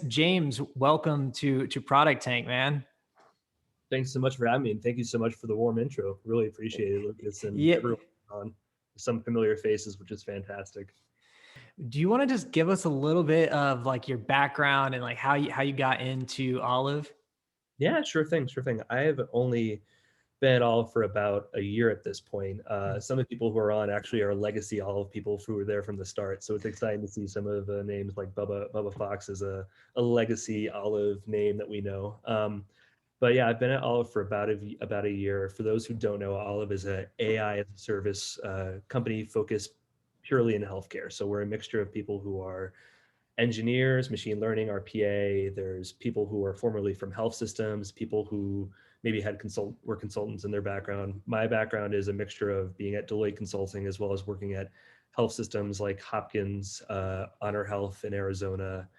James, welcome to ProductTank, man. Thanks so much for having me, and thank you so much for the warm intro. Really appreciate it, Lucas, and Yeah. everyone on some familiar faces, which is fantastic. Do you want to just give us a little bit of like your background and like how you got into Olive? Yeah, sure thing, sure thing. I have only been at Olive for about a year at this point. Some of the people who are on actually are legacy Olive people who were there from the start. So it's exciting to see some of the names like Bubba Fox is a legacy Olive name that we know. But yeah, I've been at Olive for about a year. For those who don't know, Olive is a AI as a service company focused purely in healthcare. So we're a mixture of people who are engineers, machine learning, RPA. There's people who are formerly from health systems, people who maybe were consultants in their background. My background is a mixture of being at Deloitte Consulting as well as working at health systems like Hopkins, Honor Health in Arizona,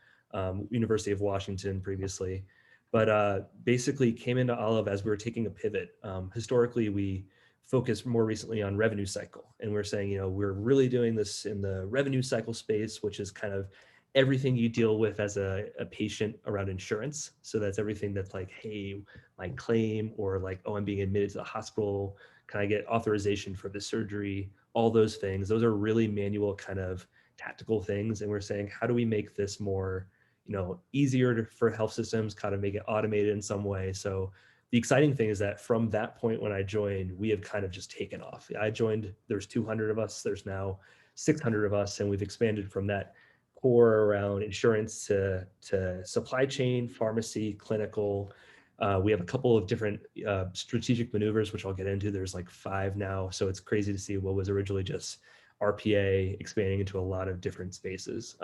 University of Washington previously. But basically came into Olive as we were taking a pivot. Historically, we focused more recently on revenue cycle. And we're saying, we're really doing this in the revenue cycle space, which is kind of everything you deal with as a patient around insurance. So that's everything that's like, hey, my claim, or like, oh, I'm being admitted to the hospital. Can I get authorization for the surgery? All those things. Those are really manual kind of tactical things. And we're saying, how do we make this more, easier for health systems, kind of make it automated in some way? So the exciting thing is that from that point when I joined, we have kind of just taken off. I joined, there's 200 of us, there's now 600 of us, and we've expanded from that core around insurance to supply chain, pharmacy, clinical. We have a couple of different strategic maneuvers, which I'll get into. There's like 5 now. So it's crazy to see what was originally just RPA expanding into a lot of different spaces.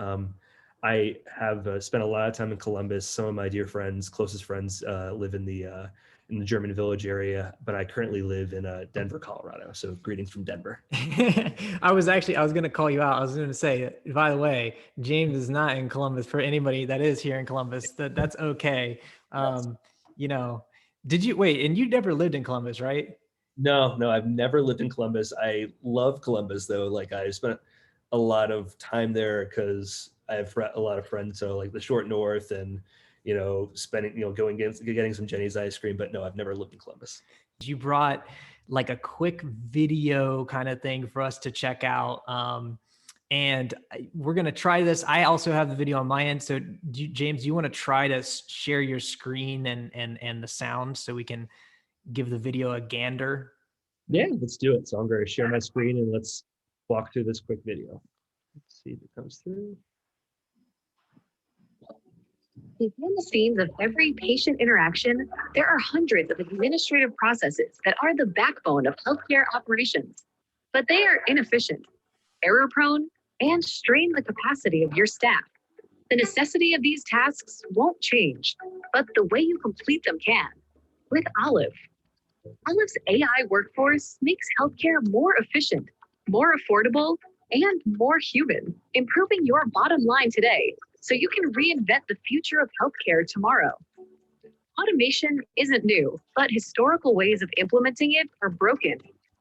I have spent a lot of time in Columbus. Some of my dear friends, closest friends, live in the German Village area, but I currently live in Denver, Colorado. So greetings from Denver. I was going to call you out. I was going to say, by the way, James is not in Columbus. For anybody that is here in Columbus, that's okay. Did you wait? And you never lived in Columbus, right? No, I've never lived in Columbus. I love Columbus though. Like I spent a lot of time there because I have a lot of friends. So like the short north and, spending, getting some Jenny's ice cream, but no, I've never lived in Columbus. You brought like a quick video kind of thing for us to check out. And we're going to try this. I also have the video on my end. So James, do you want to try to share your screen and the sound so we can give the video a gander? Yeah, let's do it. So I'm going to share my screen and let's walk through this quick video. Let's see if it comes through. Behind the scenes of every patient interaction, there are hundreds of administrative processes that are the backbone of healthcare operations. But they are inefficient, error-prone, and strain the capacity of your staff. The necessity of these tasks won't change, but the way you complete them can. With Olive. Olive's AI workforce makes healthcare more efficient, more affordable, and more human, improving your bottom line today so you can reinvent the future of healthcare tomorrow. Automation isn't new, but historical ways of implementing it are broken.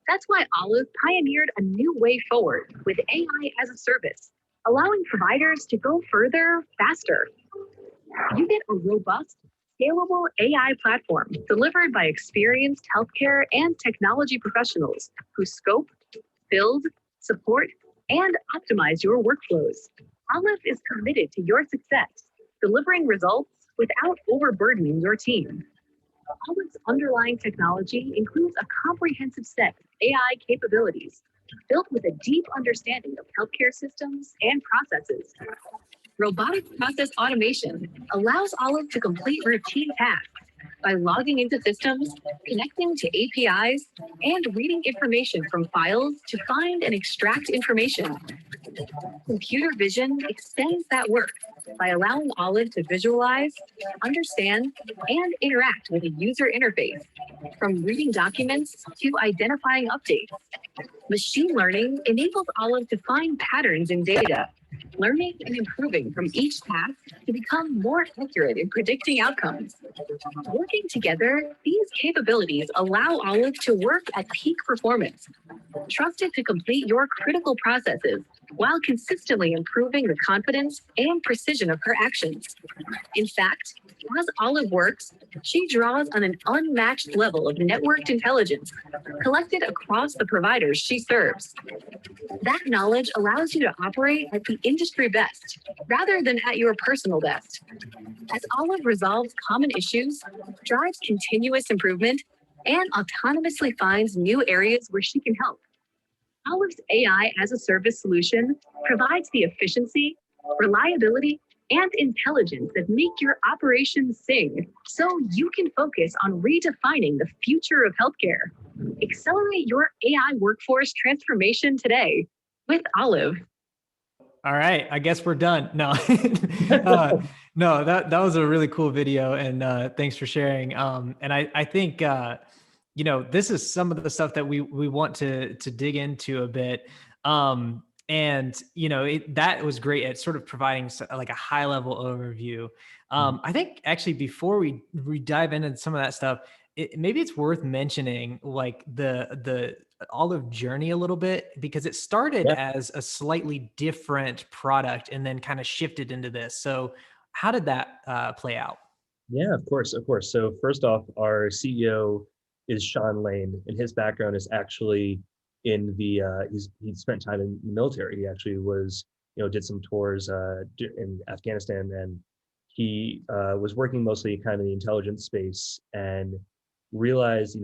That's why Olive pioneered a new way forward with AI as a service, allowing providers to go further, faster. You get a robust, scalable AI platform delivered by experienced healthcare and technology professionals who scope, build, support, and optimize your workflows. Olive is committed to your success, delivering results without overburdening your team. Olive's underlying technology includes a comprehensive set of AI capabilities built with a deep understanding of healthcare systems and processes. Robotic process automation allows Olive to complete routine tasks by logging into systems, connecting to APIs, and reading information from files to find and extract information. Computer vision extends that work by allowing Olive to visualize, understand, and interact with a user interface, from reading documents to identifying updates. Machine learning enables Olive to find patterns in data, learning and improving from each task to become more accurate in predicting outcomes. Working together, these capabilities allow Olive to work at peak performance, trusted to complete your critical processes while consistently improving the confidence and precision of her actions. In fact, as Olive works, she draws on an unmatched level of networked intelligence collected across the providers she serves. That knowledge allows you to operate at the industry best rather than at your personal best. As Olive resolves common issues, drives continuous improvement, and autonomously finds new areas where she can help. Olive's AI as a service solution provides the efficiency, reliability, and intelligence that make your operations sing so you can focus on redefining the future of healthcare. Accelerate your AI workforce transformation today with Olive. All right, I guess we're done. No, no, that was a really cool video, and thanks for sharing. And I think this is some of the stuff that we want to dig into a bit. And that was great at sort of providing like a high level overview. I think actually before we dive into some of that stuff, maybe it's worth mentioning like the Olive journey a little bit, because it started as a slightly different product and then kind of shifted into this. So how did that play out? Yeah, of course, of course. So first off, our CEO is Sean Lane, and his background is actually in the he spent time in the military. He actually was did some tours in Afghanistan, and he was working mostly kind of in the intelligence space, and realized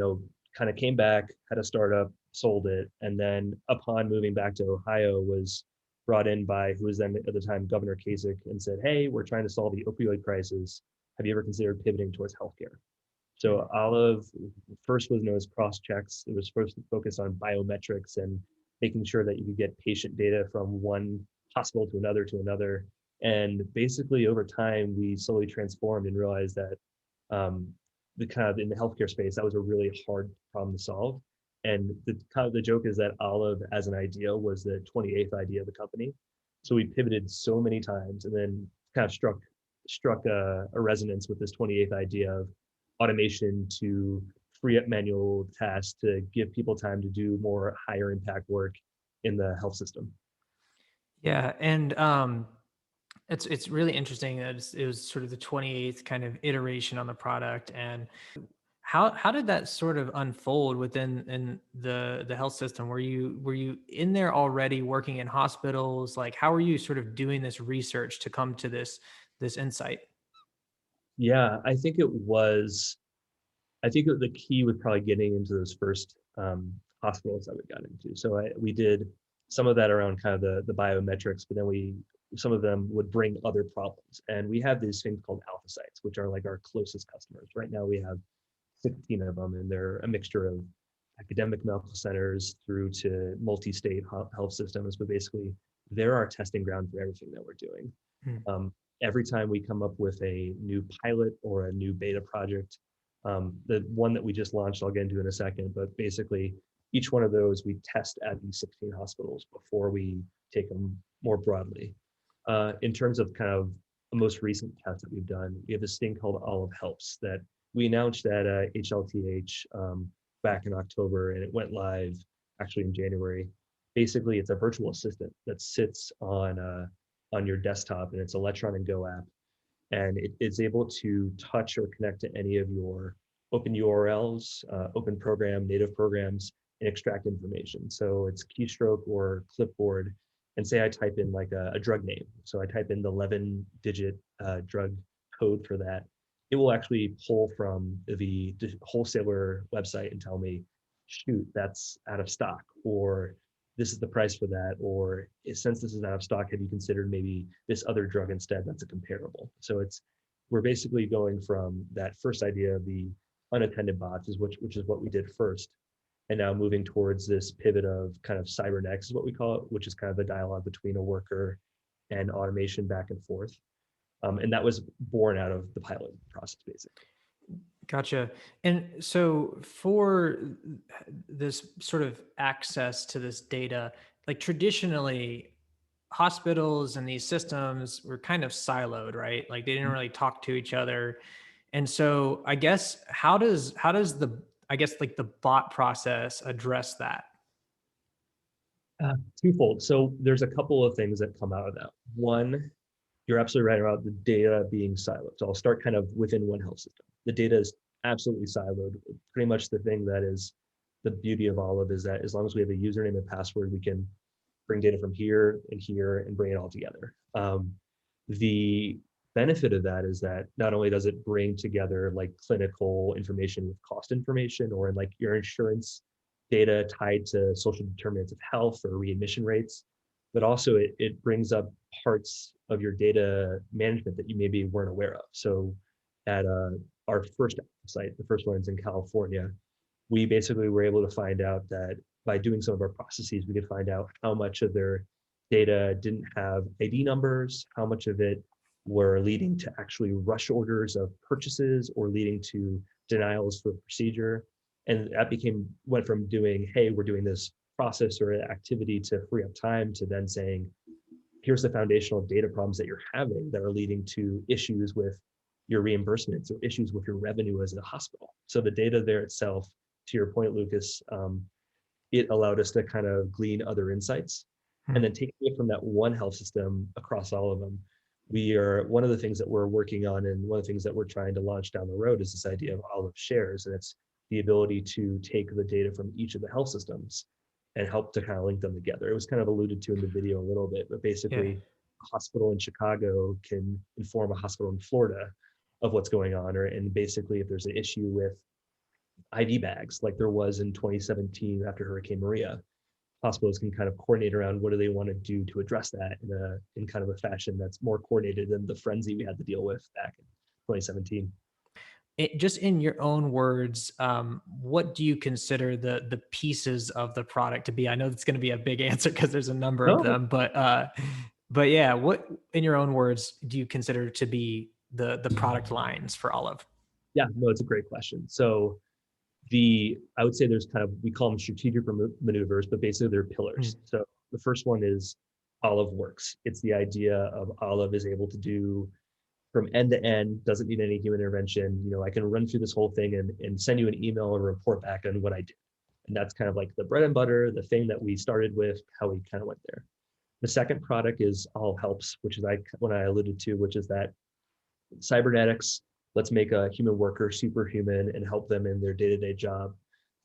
kind of came back, had a startup, sold it, and then upon moving back to Ohio was brought in by who was then at the time Governor Kasich, and said, hey, we're trying to solve the opioid crisis. Have you ever considered pivoting towards healthcare? So Olive first was known as CrossChecks. It was first focused on biometrics and making sure that you could get patient data from one hospital to another. And basically over time, we slowly transformed and realized that the kind of in the healthcare space, that was a really hard problem to solve. And the joke is that Olive as an idea was the 28th idea of the company. So we pivoted so many times and then kind of struck a resonance with this 28th idea of automation to free up manual tasks to give people time to do more higher impact work in the health system. Yeah, and it's really interesting that it was sort of the 28th kind of iteration on the product. And how did that sort of unfold within the health system? Were you in there already working in hospitals? Like, how were you sort of doing this research to come to this insight? Yeah, I think the key was probably getting into those first hospitals that we got into. So we did some of that around kind of the biometrics, but then some of them would bring other problems. And we have these things called alpha sites, which are like our closest customers. Right now we have 16 of them, and they're a mixture of academic medical centers through to multi-state health systems, but basically they're our testing ground for everything that we're doing. Every time we come up with a new pilot or a new beta project, the one that we just launched, I'll get into in a second, but basically each one of those we test at these 16 hospitals before we take them more broadly. In terms of kind of the most recent test that we've done, we have this thing called Olive Helps that we announced at HLTH back in October, and it went live actually in January. Basically, it's a virtual assistant that sits on your desktop, and it's an Electron and Go app, and it's able to touch or connect to any of your open URLs, open program, native programs, and extract information. So it's keystroke or clipboard, and say I type in like a drug name. So I type in the 11-digit drug code for that. It will actually pull from the wholesaler website and tell me, shoot, that's out of stock, or this is the price for that, or since this is out of stock, have you considered maybe this other drug instead that's a comparable? So we're basically going from that first idea of the unattended bots, which is what we did first, and now moving towards this pivot of kind of cybernetics is what we call it, which is kind of a dialogue between a worker and automation back and forth. And that was born out of the pilot process, basically. Gotcha. And so for this sort of access to this data, like traditionally hospitals and these systems were kind of siloed, right? Like they didn't really talk to each other. And so I guess how does the, I guess like the bot process address that? Twofold. So there's a couple of things that come out of that. One, you're absolutely right about the data being siloed. So I'll start kind of within one health system. The data is absolutely siloed. Pretty much the thing that is the beauty of Olive is that as long as we have a username and password, we can bring data from here and bring it all together. The benefit of that is that not only does it bring together like clinical information with cost information or in like your insurance data tied to social determinants of health or readmission rates, but also it brings up parts of your data management that you maybe weren't aware of. So at our first site, the first one's in California, we basically were able to find out that by doing some of our processes, we could find out how much of their data didn't have ID numbers, how much of it were leading to actually rush orders of purchases or leading to denials for procedure. And that went from doing, hey, we're doing this process or activity to free up time to then saying, here's the foundational data problems that you're having that are leading to issues with your reimbursements or issues with your revenue as a hospital. So the data there itself, to your point, Lucas, it allowed us to kind of glean other insights and then taking it from that one health system across all of them. One of the things that we're working on and one of the things that we're trying to launch down the road is this idea of Olive Shares. And it's the ability to take the data from each of the health systems and help to kind of link them together. It was kind of alluded to in the video a little bit, but basically a hospital in Chicago can inform a hospital in Florida of what's going on, and basically if there's an issue with IV bags, like there was in 2017 after Hurricane Maria, hospitals can kind of coordinate around what do they want to do to address that in kind of a fashion that's more coordinated than the frenzy we had to deal with back in 2017. Just in your own words, what do you consider the pieces of the product to be? I know that's going to be a big answer because there's a number of them, but yeah, what in your own words do you consider to be the product lines for Olive? Yeah, no, it's a great question. So I would say there's kind of, we call them strategic maneuvers, but basically they're pillars. So the first one is Olive Works. It's the idea of Olive is able to do from end to end, doesn't need any human intervention. I can run through this whole thing and send you an email or report back on what I did. And that's kind of like the bread and butter, the thing that we started with, how we kind of went there. The second product is All Helps, which is what I alluded to, which is that cybernetics, let's make a human worker superhuman and help them in their day-to-day job.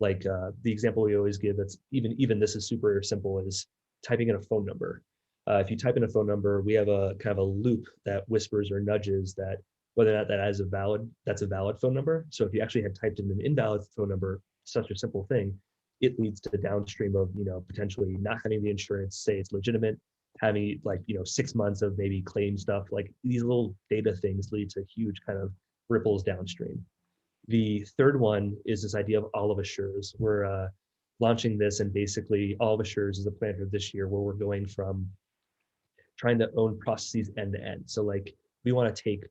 Like the example we always give, that's even this is super simple, is typing in a phone number. If you type in a phone number, we have a kind of a loop that whispers or nudges that whether or not that's a valid phone number. So if you actually had typed in an invalid phone number, such a simple thing, it leads to the downstream of potentially not having the insurance say it's legitimate, having 6 months of maybe claim stuff. Like these little data things lead to huge kind of ripples downstream. The third one is this idea of Olive Assures. We're launching this, and basically Olive Assures is a plan for this year where we're going from trying to own processes end to end. So like we want to take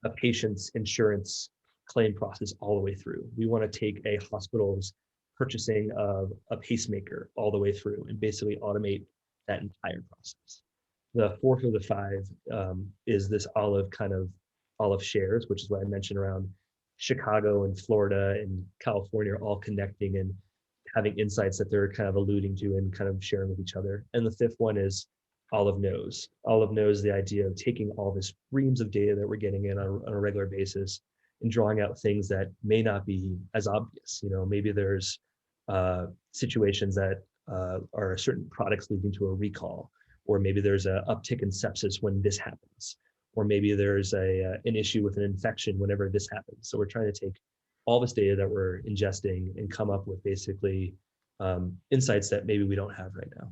a patient's insurance claim process all the way through. We want to take a hospital's purchasing of a pacemaker all the way through and basically automate that entire process. The fourth of the five is this Olive Shares, which is what I mentioned around Chicago and Florida and California are all connecting and having insights that they're kind of alluding to and kind of sharing with each other. And the fifth one is Olive Knows. Olive Knows the idea of taking all this streams of data that we're getting in on a regular basis and drawing out things that may not be as obvious. Maybe there's situations that are certain products leading to a recall, or maybe there's an uptick in sepsis when this happens, or maybe there's an issue with an infection whenever this happens. So we're trying to take all this data that we're ingesting and come up with basically insights that maybe we don't have right now.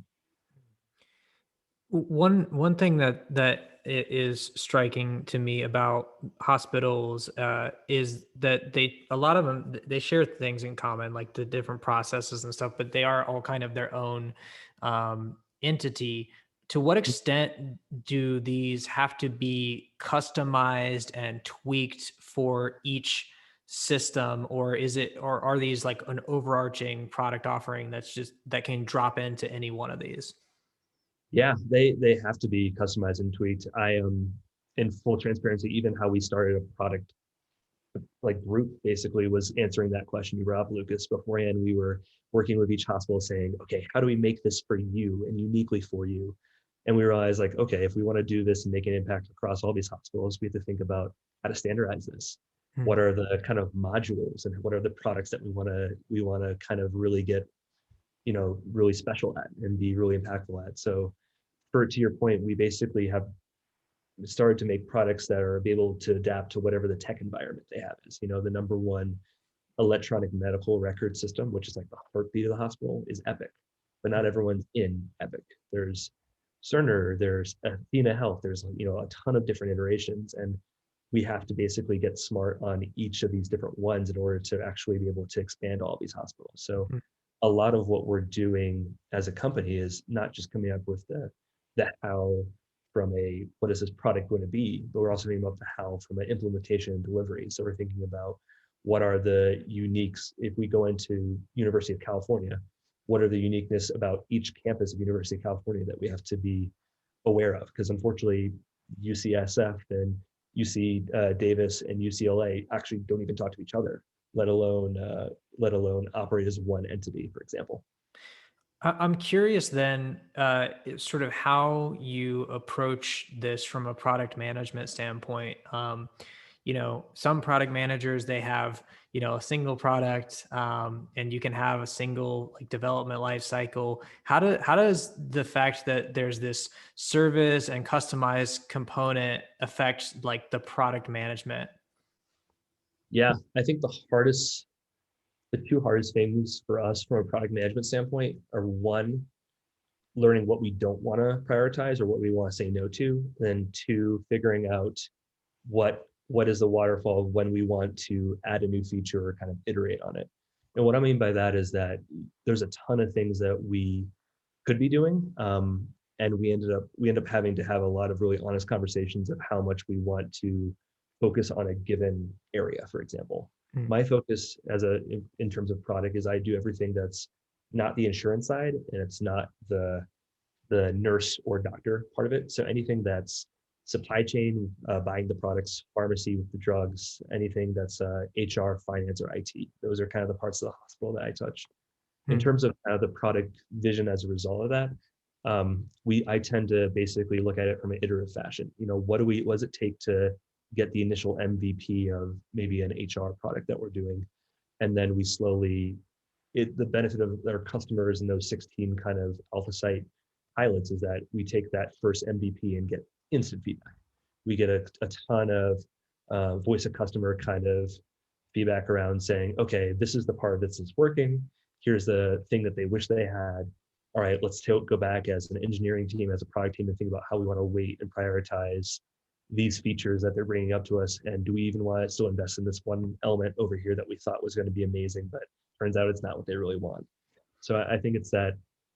One thing that is striking to me about hospitals is that a lot of them, they share things in common, like the different processes and stuff, but they are all kind of their own entity. To what extent do these have to be customized and tweaked for each system, or are these like an overarching product offering that can drop into any one of these? Yeah, they have to be customized and tweaked. I am in full transparency, even how we started a product group basically was answering that question you brought up, Lucas. Beforehand, we were working with each hospital saying, okay, how do we make this for you and uniquely for you? And we realized like, okay, if we want to do this and make an impact across all these hospitals, we have to think about how to standardize this. What are the kind of modules and what are the products that we want to kind of really get, really special at and be really impactful at. So to your point, we basically have started to make products that are able to adapt to whatever the tech environment they have is. The number one electronic medical record system, which is like the heartbeat of the hospital, is Epic, but not everyone's in Epic. There's Cerner, there's Athena Health, there's a ton of different iterations, and we have to basically get smart on each of these different ones in order to actually be able to expand all these hospitals. So a lot of what we're doing as a company is not just coming up with the how from a what is this product going to be, but we're also thinking about the how from an implementation and delivery. So we're thinking about what are the uniques if we go into University of California, what are the uniqueness about each campus of University of California that we have to be aware of? Because unfortunately, UCSF and UC Davis and UCLA actually don't even talk to each other, let alone operate as one entity, for example. I'm curious then, sort of how you approach this from a product management standpoint. Some product managers, they have, a single product, and you can have a single like development life cycle. How does the fact that there's this service and customized component affect like the product management? Yeah, I think the two hardest things for us from a product management standpoint are one, learning what we don't want to prioritize or what we want to say no to, and then two, figuring out what is the waterfall of when we want to add a new feature or kind of iterate on it. And what I mean by that is that there's a ton of things that we could be doing, and we end up having to have a lot of really honest conversations of how much we want to focus on a given area. For example, my focus in terms of product is I do everything that's not the insurance side, and it's not the nurse or doctor part of it. So anything that's supply chain, buying the products, pharmacy with the drugs, anything that's HR, finance, or IT. Those are kind of the parts of the hospital that I touch. In terms of the product vision as a result of that, I tend to basically look at it from an iterative fashion. What does it take to get the initial MVP of maybe an HR product that we're doing, and then we slowly. The benefit of our customers and those 16 kind of alpha site pilots is that we take that first MVP and get instant feedback. We get a ton of voice of customer kind of feedback around saying, okay, this is the part that's working. Here's the thing that they wish they had. All right, let's go back as an engineering team, as a product team, and think about how we want to weight and prioritize these features that they're bringing up to us. And do we even want to still invest in this one element over here that we thought was going to be amazing, but turns out it's not what they really want. So I think it's that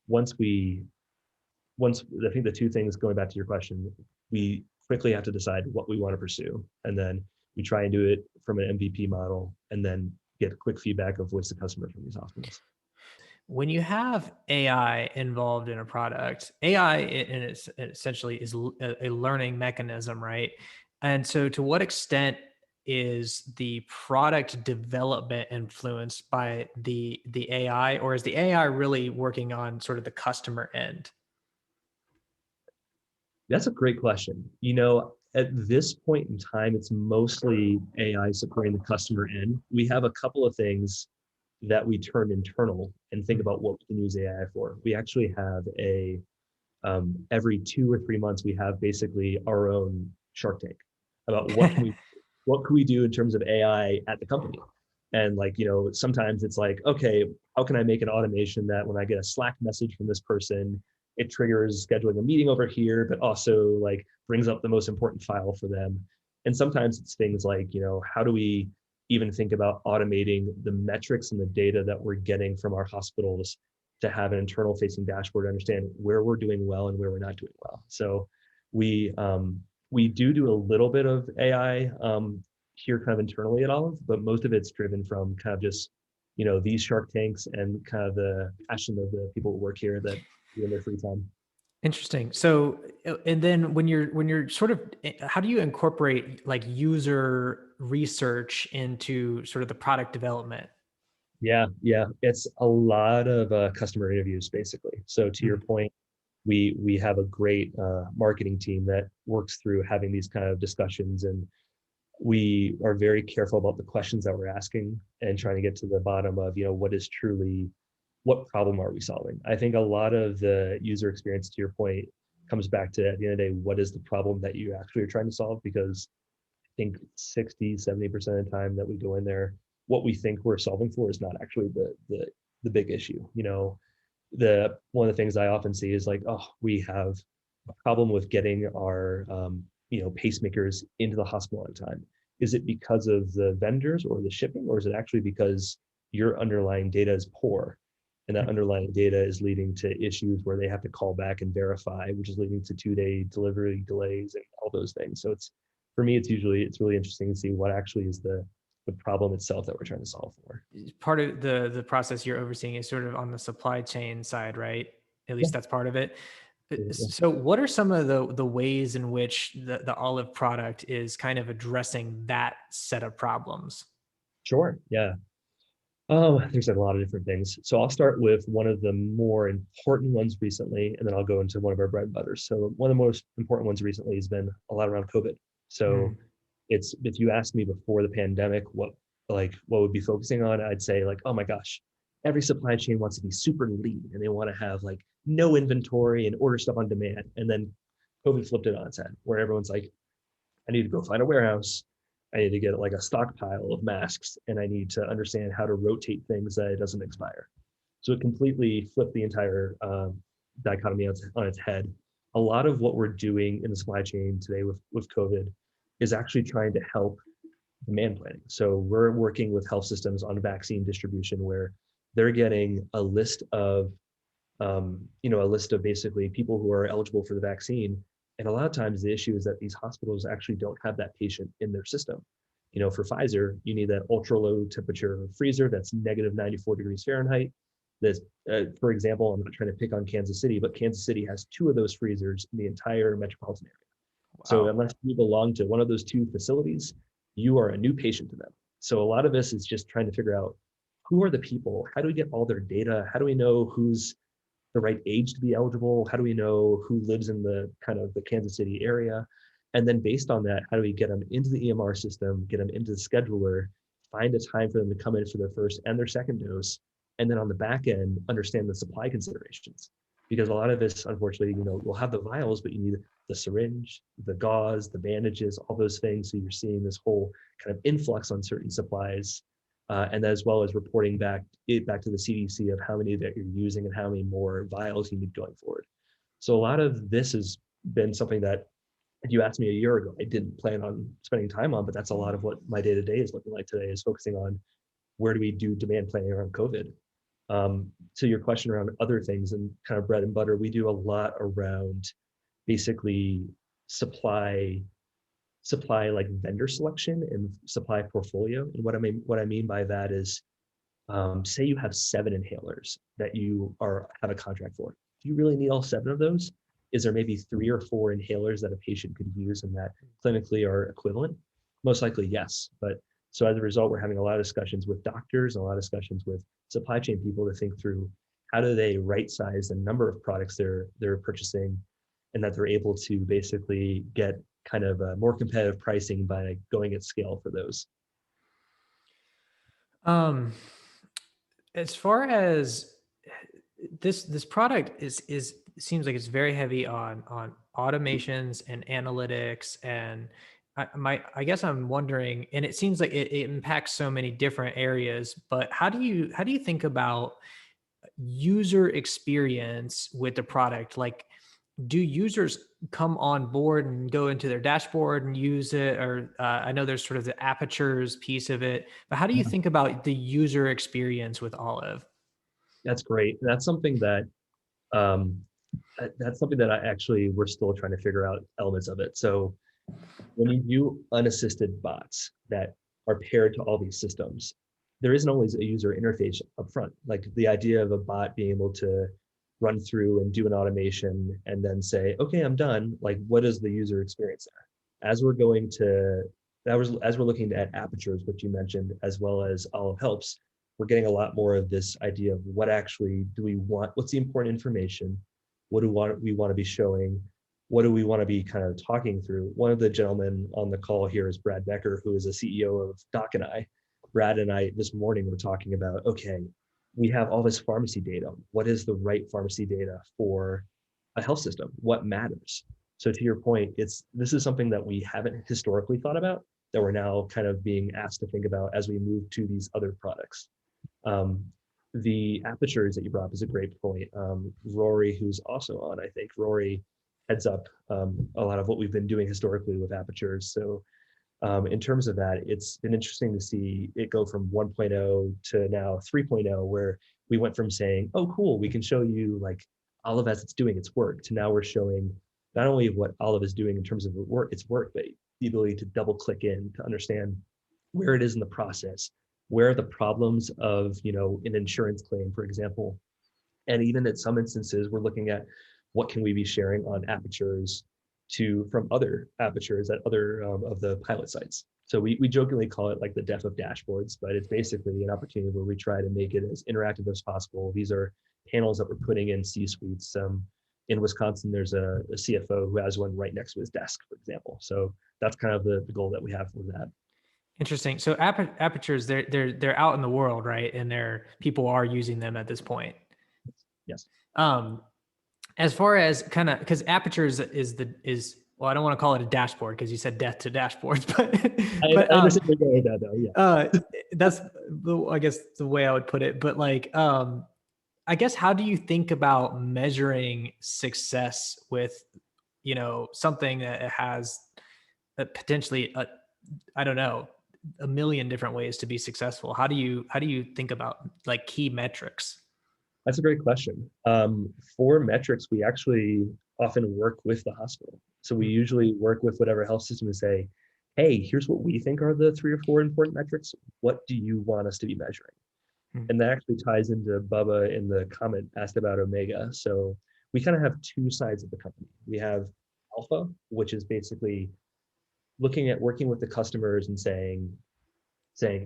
once I think the two things, going back to your question, we quickly have to decide what we want to pursue. And then we try and do it from an MVP model and then get quick feedback of voice of customer from these hospitals. When you have AI involved in a product, AI essentially is a learning mechanism, right? And so to what extent is the product development influenced by the AI, or is the AI really working on sort of the customer end? That's a great question. At this point in time, it's mostly AI supporting the customer end. We have a couple of things that we turn internal and think about what we can use AI for. We actually have every 2 or 3 months, we have basically our own Shark Tank about what can we do in terms of AI at the company. And sometimes it's like, okay, how can I make an automation that when I get a Slack message from this person, it triggers scheduling a meeting over here, but also brings up the most important file for them. And sometimes it's things like, how do we even think about automating the metrics and the data that we're getting from our hospitals to have an internal facing dashboard to understand where we're doing well and where we're not doing well. So we do a little bit of AI here kind of internally at Olive, but most of it's driven from kind of just, these Shark Tanks and kind of the passion of the people who work here that do in their free time. Interesting. So, and then when you're sort of, how do you incorporate like user research into sort of the product development? Yeah, it's a lot of customer interviews basically. So to your Mm. point, we have a great marketing team that works through having these kind of discussions, and we are very careful about the questions that we're asking and trying to get to the bottom of, what is truly, what problem are we solving? I think a lot of the user experience, to your point, comes back to, at the end of the day, what is the problem that you actually are trying to solve? Because I think 60, 70% of the time that we go in there, what we think we're solving for is not actually the big issue. The one of the things I often see is like, oh, we have a problem with getting our pacemakers into the hospital on time. Is it because of the vendors or the shipping, or is it actually because your underlying data is poor, and that underlying data is leading to issues where they have to call back and verify, which is leading to 2-day delivery delays and all those things. So for me, it's really interesting to see what actually is the problem itself that we're trying to solve for. Part of the process you're overseeing is sort of on the supply chain side, right? At Yeah. least that's part of it. Yeah. So what are some of the ways in which the Olive product is kind of addressing that set of problems? Sure. Yeah. Oh, there's a lot of different things. So I'll start with one of the more important ones recently, and then I'll go into one of our bread and butters. So one of the most important ones recently has been a lot around COVID. So Mm. it's, if you asked me before the pandemic, what would be focusing on, I'd say like, oh my gosh, every supply chain wants to be super lean and they want to have like no inventory and order stuff on demand. And then COVID flipped it on its head, where everyone's like, I need to go find a warehouse. I need to get like a stockpile of masks, and I need to understand how to rotate things that it doesn't expire. So it completely flipped the entire dichotomy on its head. A lot of what we're doing in the supply chain today with COVID is actually trying to help demand planning. So we're working with health systems on vaccine distribution, where they're getting a list of basically people who are eligible for the vaccine. And a lot of times the issue is that these hospitals actually don't have that patient in their system. For Pfizer, you need that ultra low temperature freezer that's negative 94 degrees Fahrenheit. This, for example, I'm not trying to pick on Kansas City, but Kansas City has 2 of those freezers in the entire metropolitan area. So Wow. unless you belong to one of those 2 facilities, you are a new patient to them. So a lot of this is just trying to figure out, who are the people? How do we get all their data? How do we know who's the right age to be eligible? How do we know who lives in the kind of the Kansas City area? And then based on that, how do we get them into the EMR system, get them into the scheduler, find a time for them to come in for their first and their second dose, and then on the back end, understand the supply considerations. Because a lot of this, unfortunately, we'll have the vials, but you need the syringe, the gauze, the bandages, all those things. So you're seeing this whole kind of influx on certain supplies, and as well as reporting back to the CDC of how many that you're using and how many more vials you need going forward. So a lot of this has been something that, if you asked me a year ago, I didn't plan on spending time on, but that's a lot of what my day-to-day is looking like today, is focusing on where do we do demand planning around COVID. To your question around other things and kind of bread and butter, we do a lot around basically supply like vendor selection and supply portfolio. And what I mean by that is, say you have 7 inhalers that you have a contract for. Do you really need all 7 of those? Is there maybe 3 or 4 inhalers that a patient could use and that clinically are equivalent? Most likely, yes. But so as a result, we're having a lot of discussions with doctors and a lot of discussions with supply chain people to think through, how do they right size the number of products they're purchasing, and that they're able to basically get kind of more competitive pricing by going at scale for those. Um, as far as this product is seems like it's very heavy on automations and analytics, and I guess I'm wondering, and it seems like it impacts so many different areas, but how do you think about user experience with the product? Like, do users come on board and go into their dashboard and use it? Or I know there's sort of the apertures piece of it, but how do you think about the user experience with Olive? That's great. Um, that's something that we're still trying to figure out elements of it. So when you do unassisted bots that are paired to all these systems, there isn't always a user interface up front. Like the idea of a bot being able to run through and do an automation and then say, okay, I'm done. Like, what is the user experience there? As we're going to, as we're looking at apertures, which you mentioned, as well as Olive Helps, we're getting a lot more of this idea of what actually do we want, what's the important information, what do we want to be showing, what do we want to be kind of talking through. One of the gentlemen on the call here is Brad Becker, who is a CEO of Doc and I. Brad and I this morning were talking about, okay, we have all this pharmacy data. What is the right pharmacy data for a health system? What matters? So to your point, this is something that we haven't historically thought about, that we're now kind of being asked to think about as we move to these other products. The apertures that you brought up is a great point. Rory, who's also on, I think, Rory heads up a lot of what we've been doing historically with apertures. So in terms of that, it's been interesting to see it go from 1.0 to now 3.0, where we went from saying, oh, cool, we can show you like Olive as it's doing its work, to now we're showing not only what Olive is doing in terms of its work, but the ability to double click in to understand where it is in the process, where are the problems of, an insurance claim, for example. And even at some instances, we're looking at what can we be sharing on apertures from other apertures at other of the pilot sites. So we jokingly call it like the death of dashboards, but it's basically an opportunity where we try to make it as interactive as possible. These are panels that we're putting in C-suites. In Wisconsin, there's a CFO who has one right next to his desk, for example. So that's kind of the goal that we have for that. Interesting. So apertures, they're out in the world, right? And people are using them at this point. Yes. As far as kind of, because apertures well, I don't want to call it a dashboard because you said death to dashboards, but I understand where you're going with that though. Yeah. That's I guess the way I would put it. But like, I guess, how do you think about measuring success with, something that has potentially I don't know, a million different ways to be successful? How do you think about like key metrics? That's a great question. For metrics, we actually often work with the hospital. So we usually work with whatever health system and say, hey, here's what we think are the 3 or 4 important metrics. What do you want us to be measuring? And that actually ties into Bubba in the comment asked about Omega. So we kind of have 2 sides of the company. We have Alpha, which is basically looking at working with the customers and saying,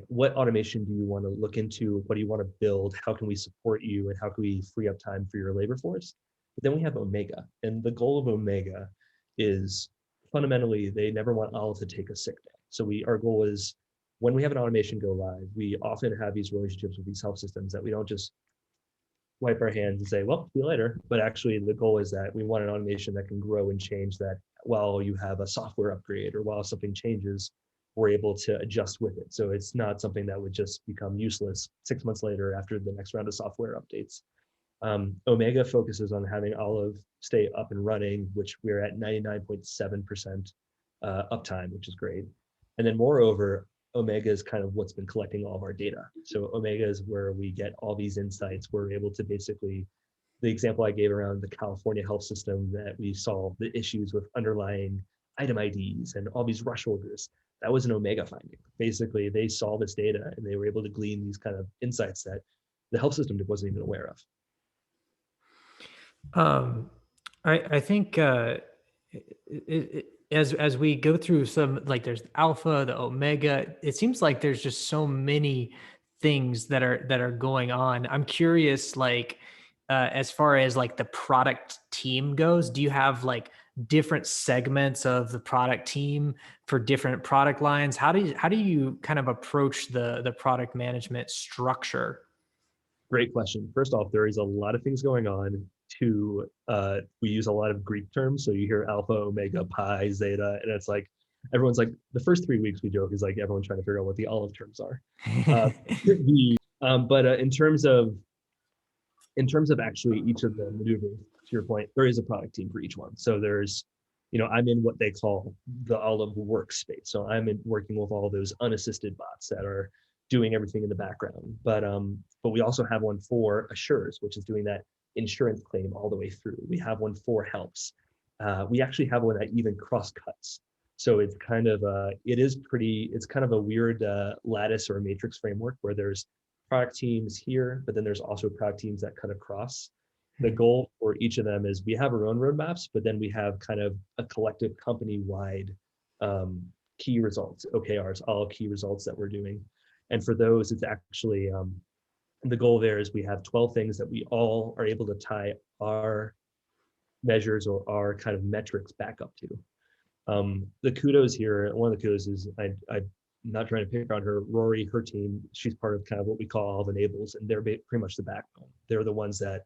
what automation do you want to look into? What do you want to build? How can we support you? And how can we free up time for your labor force? But then we have Omega. And the goal of Omega is fundamentally, they never want Olive to take a sick day. So our goal is, when we have an automation go live, we often have these relationships with these health systems that we don't just wipe our hands and say, well, see you later. But actually the goal is that we want an automation that can grow and change, that while you have a software upgrade or while something changes, we're able to adjust with it. So it's not something that would just become useless 6 months later after the next round of software updates. Omega focuses on having Olive stay up and running, which we're at 99.7% uptime, which is great. And then moreover, Omega is kind of what's been collecting all of our data. So Omega is where we get all these insights. We're able to basically, the example I gave around the California health system, that we solved the issues with underlying item IDs and all these rush orders, that was an Omega finding. Basically, they saw this data and they were able to glean these kind of insights that the health system wasn't even aware of. I think as we go through some, like, there's Alpha, the Omega, it seems like there's just so many things that are going on. I'm curious, like, as far as like the product team goes, do you have like different segments of the product team for different product lines? How do you kind of approach the product management structure? Great question. First off, there is a lot of things going on. We use a lot of Greek terms. So you hear alpha, omega, pi, zeta, and it's like, everyone's like, the first 3 weeks we joke is like everyone's trying to figure out what the Olive terms are. But in terms of actually each of the maneuvers, to your point, there is a product team for each one. So there's, I'm in what they call the Olive workspace. So I'm working with all those unassisted bots that are doing everything in the background. But we also have one for Assures, which is doing that insurance claim all the way through. We have one for Helps. We actually have one that even cross cuts. So it's kind of it's kind of a weird lattice or a matrix framework where there's product teams here, but then there's also product teams that cut across. the goal for each of them is we have our own roadmaps, but then we have kind of a collective company-wide key results, OKRs, all key results that we're doing. And for those, it's actually, the goal there is we have 12 things that we all are able to tie our measures or our kind of metrics back up to. The kudos here, one of the kudos is, I'm not trying to pick on her, Rory, her team, she's part of kind of what we call all the enables, and they're pretty much the backbone. They're the ones that,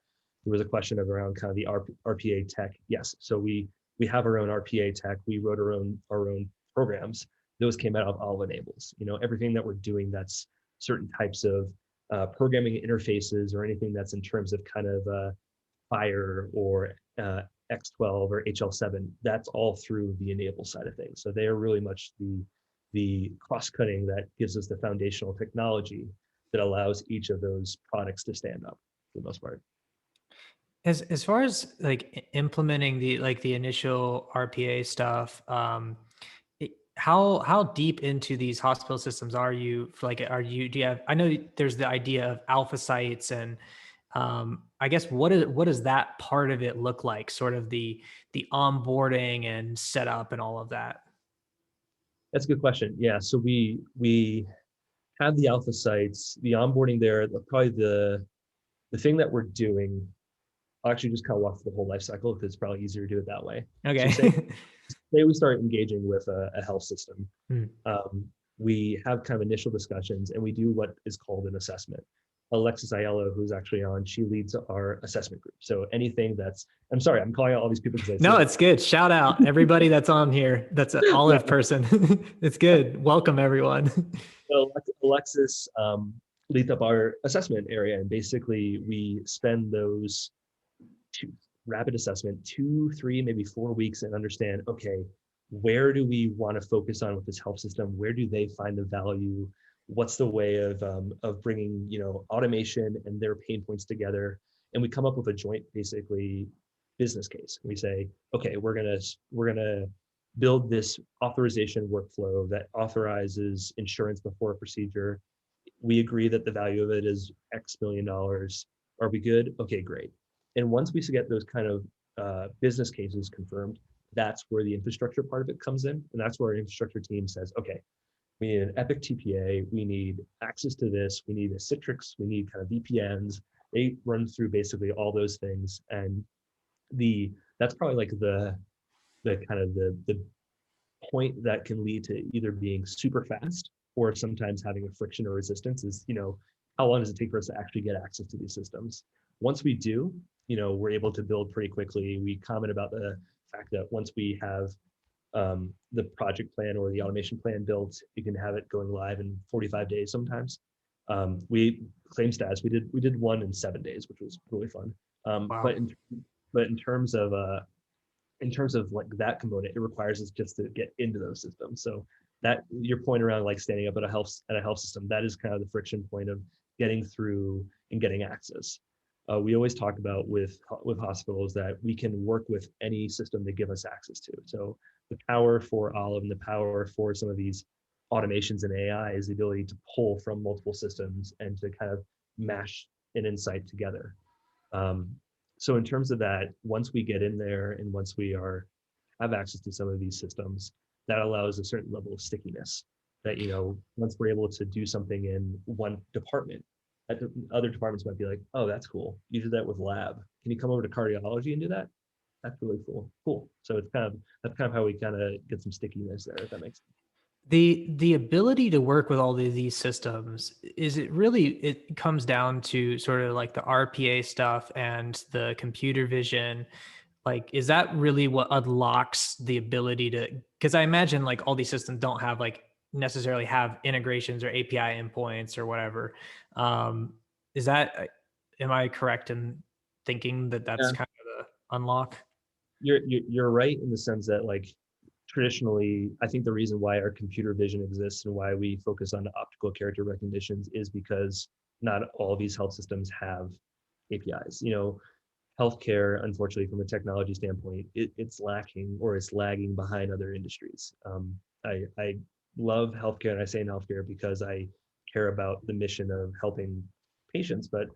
there was a question of around kind of the RPA tech. Yes, so we have our own RPA tech, we wrote our own programs. Those came out of all enables. You know, everything that we're doing that's certain types of programming interfaces or anything that's in terms of kind of Fire or X12 or HL7, that's all through the enable side of things. So they are really much the cross-cutting that gives us the foundational technology that allows each of those products to stand up for the most part. As far as like implementing the initial RPA stuff, how deep into these hospital systems are you? Like, do you have? I know there's the idea of alpha sites, and I guess what does that part of it look like? Sort of the onboarding and setup and all of that. That's a good question. Yeah, so we have the alpha sites, the onboarding there. Probably the thing that we're doing, I'll actually just kind of walk through the whole life cycle because it's probably easier to do it that way. Okay. So say we start engaging with a health system. We have kind of initial discussions and we do what is called an assessment. Alexis Aiello, who's actually on, she leads our assessment group. So anything that's, I'm sorry, I'm calling out all these people because no, it's good. Shout out everybody that's on here. That's an Olive person. It's good. Welcome everyone. So Alexis leads up our assessment area, and basically we spend those rapid assessment 2, 3, maybe 4 weeks and understand, okay, where do we want to focus on with this health system? Where do they find the value? What's the way of bringing, you know, automation and their pain points together? And we come up with a joint, basically, business case. We say, okay, we're gonna build this authorization workflow that authorizes insurance before a procedure. We agree that the value of it is X $million. Are we good? Okay, great. And once we get those kind of business cases confirmed, that's where the infrastructure part of it comes in. And that's where our infrastructure team says, okay, we need an Epic TPA, we need access to this, we need a Citrix, we need kind of VPNs. They run through basically all those things. And that's probably like the kind of the point that can lead to either being super fast or sometimes having a friction or resistance is, you know, how long does it take for us to actually get access to these systems? Once we do, you know, we're able to build pretty quickly. We comment about the fact that once we have the project plan or the automation plan built, you can have it going live in 45 days sometimes. We claim stats, we did one in 7 days, which was really fun. Wow. But in terms of like that component, it requires us just to get into those systems. So that your point around like standing up at a health system, that is kind of the friction point of getting through and getting access. We always talk about with hospitals that we can work with any system they give us access to. So the power for Olive and the power for some of these automations and AI is the ability to pull from multiple systems and to kind of mash an insight together. So in terms of that, once we get in there and once we have access to some of these systems, that allows a certain level of stickiness that, you know, once we're able to do something in one department, other departments might be like, oh, that's cool. You did that with lab. Can you come over to cardiology and do that? That's really cool. So that's kind of how we kind of get some stickiness there, if that makes sense. The ability to work with all of these systems, it comes down to sort of like the RPA stuff and the computer vision. Like, is that really what unlocks the ability to, because I imagine like all these systems don't have like necessarily have integrations or API endpoints or whatever. Am I correct in thinking that that's kind of the unlock? You're right in the sense that like traditionally, I think the reason why our computer vision exists and why we focus on optical character recognitions is because not all these health systems have APIs. You know, healthcare, unfortunately, from a technology standpoint, it's lacking or it's lagging behind other industries. I love healthcare, and I say in healthcare because I care about the mission of helping patients. But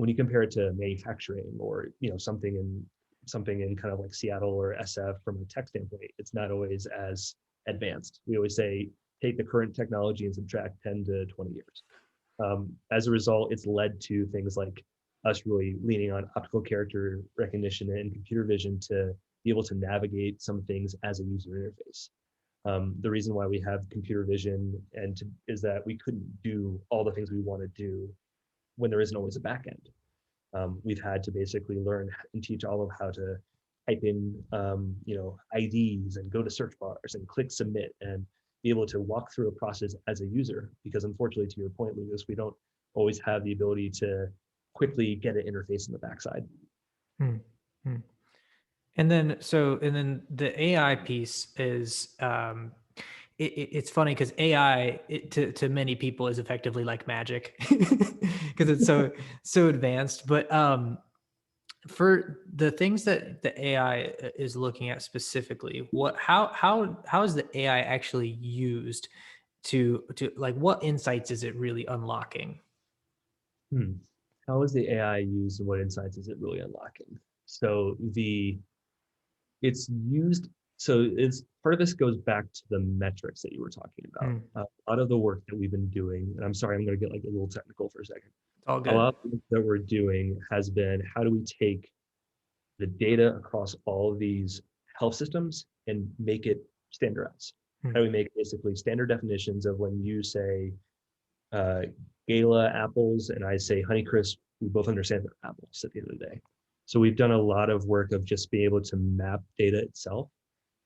when you compare it to manufacturing or something in kind of like Seattle or SF from a tech standpoint, it's not always as advanced. We always say take the current technology and subtract 10 to 20 years. As a result, it's led to things like us really leaning on optical character recognition and computer vision to be able to navigate some things as a user interface. The reason why we have computer vision is that we couldn't do all the things we want to do when there isn't always a back end. We've had to basically learn and teach all of how to type in, IDs and go to search bars and click submit and be able to walk through a process as a user. Because unfortunately, to your point, Lucas, we don't always have the ability to quickly get an interface in the backside. Hmm. Hmm. And then the AI piece is, it's funny because AI to many people is effectively like magic because it's so advanced. But for the things that the AI is looking at specifically, how is the AI actually used to like, what insights is it really unlocking? How is the AI used and what insights is it really unlocking? So it's used, it's part of this goes back to the metrics that you were talking about. A lot of the work that we've been doing, and I'm sorry, I'm going to get like a little technical for a second. All good. A lot of the work that we're doing has been, how do we take the data across all of these health systems and make it standardized? How do we make basically standard definitions of when you say Gala apples and I say Honeycrisp, we both understand they're apples at the end of the day. So we've done a lot of work of just being able to map data itself.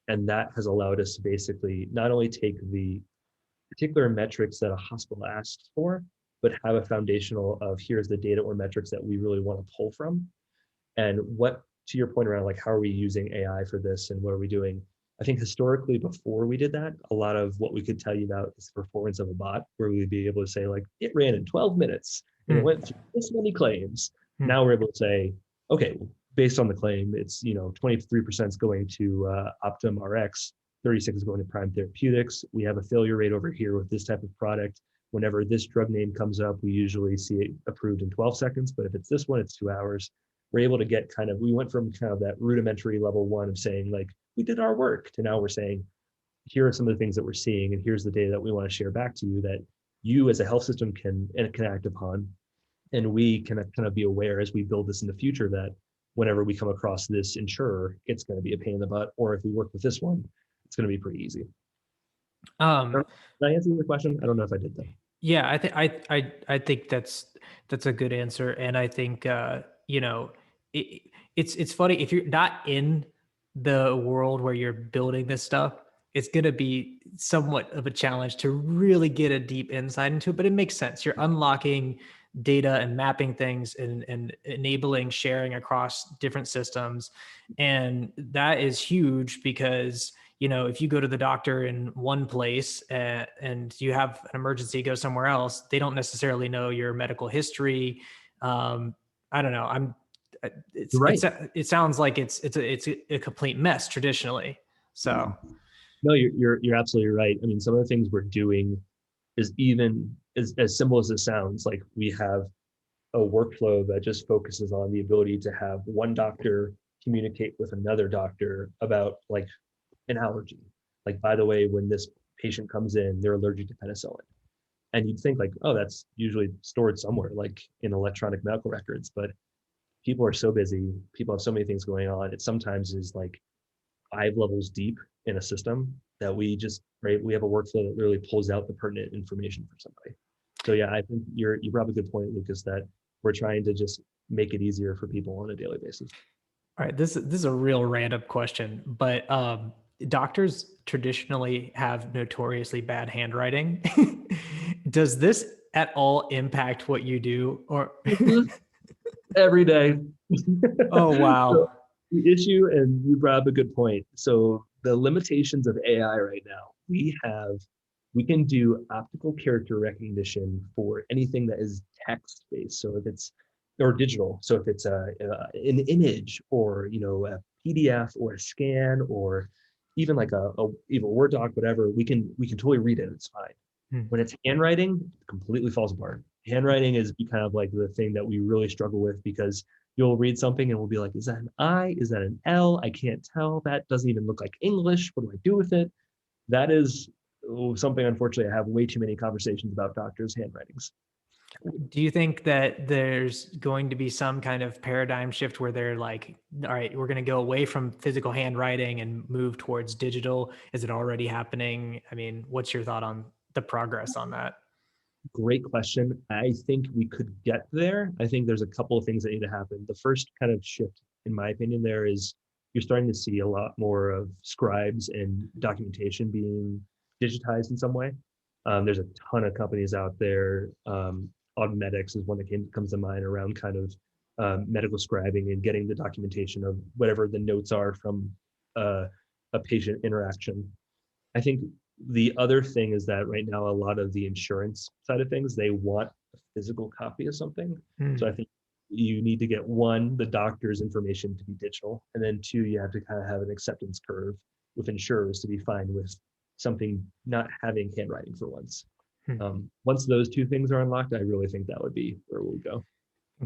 And that has allowed us to basically not only take the particular metrics that a hospital asks for, but have a foundational of here's the data or metrics that we really want to pull from. And what, to your point around like, how are we using AI for this and what are we doing? I think historically before we did that, a lot of what we could tell you about is the performance of a bot, where we'd be able to say like, it ran in 12 minutes and it went through this many claims. Now we're able to say, okay, based on the claim, it's 23% is going to Optum RX, 36 is going to Prime Therapeutics. We have a failure rate over here with this type of product. Whenever this drug name comes up, we usually see it approved in 12 seconds, but if it's this one, it's 2 hours. We're able to get we went from kind of that rudimentary level one of saying like, we did our work, to now we're saying, here are some of the things that we're seeing, and here's the data that we want to share back to you that you as a health system can act upon. And we can kind of be aware as we build this in the future that whenever we come across this insurer, it's going to be a pain in the butt, or if we work with this one, it's going to be pretty easy. Did I answer your question? I don't know if I did that. Yeah, I think that's a good answer, and I think it's funny if you're not in the world where you're building this stuff, it's going to be somewhat of a challenge to really get a deep insight into it, but it makes sense. You're unlocking data and mapping things and enabling sharing across different systems. And that is huge because, if you go to the doctor in one place and you have an emergency, go somewhere else, they don't necessarily know your medical history. I don't know. It sounds like it's a complete mess traditionally. So. No, you're absolutely right. I mean, some of the things we're doing is even as simple as it sounds. Like we have a workflow that just focuses on the ability to have one doctor communicate with another doctor about like an allergy. Like, by the way, when this patient comes in, they're allergic to penicillin. And you'd think like, oh, that's usually stored somewhere like in electronic medical records. But people are so busy. People have so many things going on. It sometimes is like 5 levels deep in a system that we have a workflow that really pulls out the pertinent information for somebody. So yeah, I think you brought up a good point, Lucas, that we're trying to just make it easier for people on a daily basis. All right, this is a real random question, but doctors traditionally have notoriously bad handwriting. Does this at all impact what you do, or every day? Oh wow. So the issue, and you brought up a good point. So the limitations of AI right now, we can do optical character recognition for anything that is text-based. So if it's or digital, so if it's an image or a PDF or a scan or even like even a Word doc, whatever, we can totally read it. It's fine. When it's handwriting, it completely falls apart. Handwriting is kind of like the thing that we really struggle with, because you'll read something and we'll be like, is that an I? Is that an L? I can't tell. That doesn't even look like English. What do I do with it? That is something, unfortunately, I have way too many conversations about doctors' handwritings. Do you think that there's going to be some kind of paradigm shift where they're like, all right, we're going to go away from physical handwriting and move towards digital? Is it already happening? I mean, what's your thought on the progress on that? Great question. I think we could get there. I think there's a couple of things that need to happen. The first kind of shift, in my opinion, there is you're starting to see a lot more of scribes and documentation being digitized in some way. There's a ton of companies out there. Augmetics is one that comes to mind around kind of medical scribing and getting the documentation of whatever the notes are from a patient interaction. I think the other thing is that right now, a lot of the insurance side of things, they want a physical copy of something. So I think you need to get, one, the doctor's information to be digital, and then two, you have to kind of have an acceptance curve with insurers to be fine with something not having handwriting for once. Once those two things are unlocked, I really think that would be where we'll go.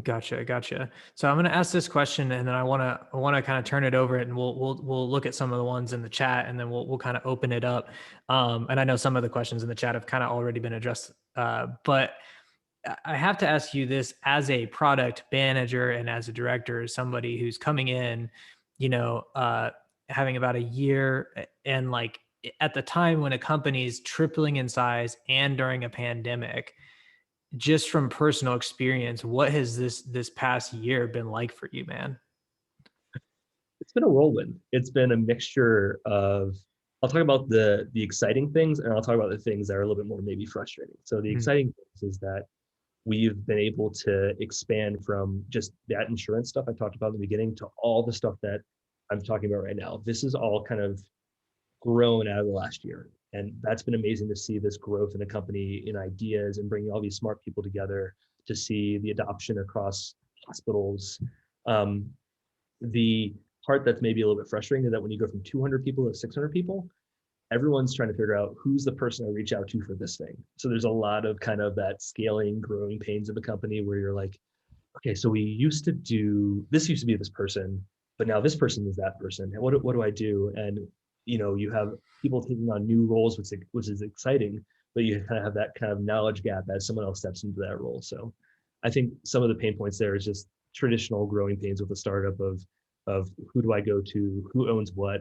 Gotcha. So I'm going to ask this question, and then I want to kind of turn it over, and we'll look at some of the ones in the chat, and then we'll kind of open it up. And I know some of the questions in the chat have kind of already been addressed, but I have to ask you this as a product manager and as a director, somebody who's coming in, having about a year, and like at the time when a company is tripling in size and during a pandemic. Just from personal experience, what has this past year been like for you, man? It's been a whirlwind. It's been a mixture of, I'll talk about the exciting things, and I'll talk about the things that are a little bit more maybe frustrating. So the exciting things is that we've been able to expand from just that insurance stuff I talked about in the beginning to all the stuff that I'm talking about right now. This is all kind of grown out of the last year. And that's been amazing to see this growth in a company, in ideas, and bringing all these smart people together to see the adoption across hospitals. The part that's maybe a little bit frustrating is that when you go from 200 people to 600 people, everyone's trying to figure out who's the person I reach out to for this thing. So there's a lot of kind of that scaling, growing pains of a company where you're like, okay, so we used to do, this used to be this person, but now this person is that person. And what do I do? And you have people taking on new roles, which is exciting, but you kind of have that kind of knowledge gap as someone else steps into that role. So I think some of the pain points there is just traditional growing pains with a startup of who do I go to, who owns what,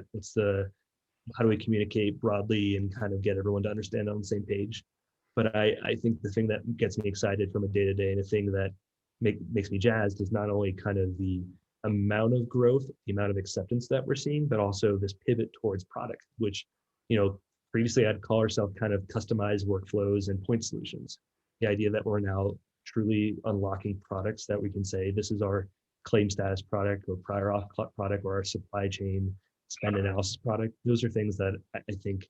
how do we communicate broadly and kind of get everyone to understand on the same page. But I think the thing that gets me excited from a day-to-day, and a thing that makes me jazzed, is not only kind of the amount of growth, the amount of acceptance that we're seeing, but also this pivot towards product, which, previously I'd call ourselves kind of customized workflows and point solutions. The idea that we're now truly unlocking products that we can say, this is our claim status product or prior auth product or our supply chain spend analysis product. Those are things that I think,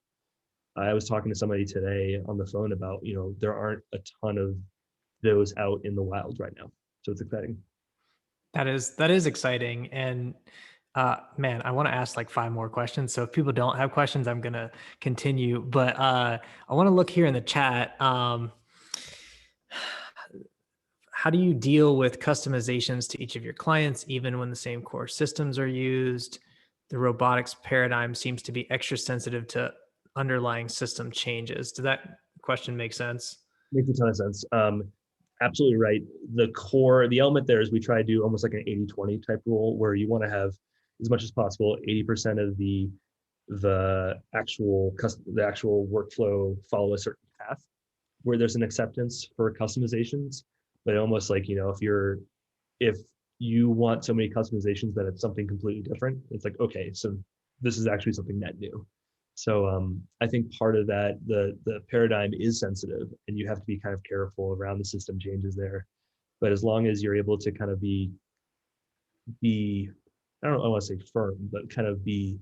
I was talking to somebody today on the phone about, there aren't a ton of those out in the wild right now. So it's exciting. That is exciting. And man, I want to ask like 5 more questions. So if people don't have questions, I'm going to continue. But I want to look here in the chat. How do you deal with customizations to each of your clients, even when the same core systems are used? The robotics paradigm seems to be extra sensitive to underlying system changes. Does that question make sense? Makes a ton of sense. Absolutely right. The element there is we try to do almost like an 80-20 type rule, where you want to have, as much as possible, 80% of the actual workflow follow a certain path, where there's an acceptance for customizations. But almost like, if you want so many customizations that it's something completely different, it's like, okay, so this is actually something net new. So I think part of that, the paradigm is sensitive, and you have to be kind of careful around the system changes there. But as long as you're able to kind of be I don't want to say firm, but kind of be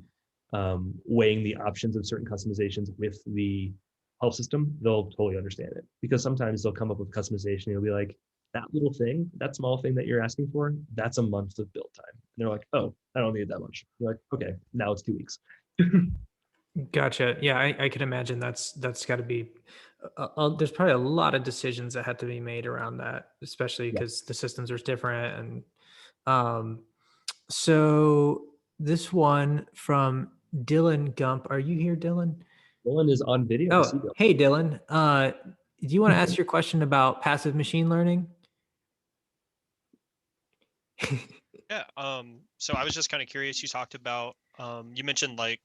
weighing the options of certain customizations with the health system, they'll totally understand it. Because sometimes they'll come up with customization, you'll be like, that little thing, that small thing that you're asking for, that's a month of build time. And they're like, oh, I don't need that much. You're like, okay, now it's 2 weeks. Gotcha. Yeah, I could imagine that's got to be there's probably a lot of decisions that had to be made around that, especially Yeah. because the systems are different. And so this one from Dylan Gump. Are you here, Dylan? Dylan is on video. I see Oh, Dylan. hey, Dylan. Do you want to ask your question about passive machine learning? Yeah. So I was just kind of curious. You talked about, you mentioned like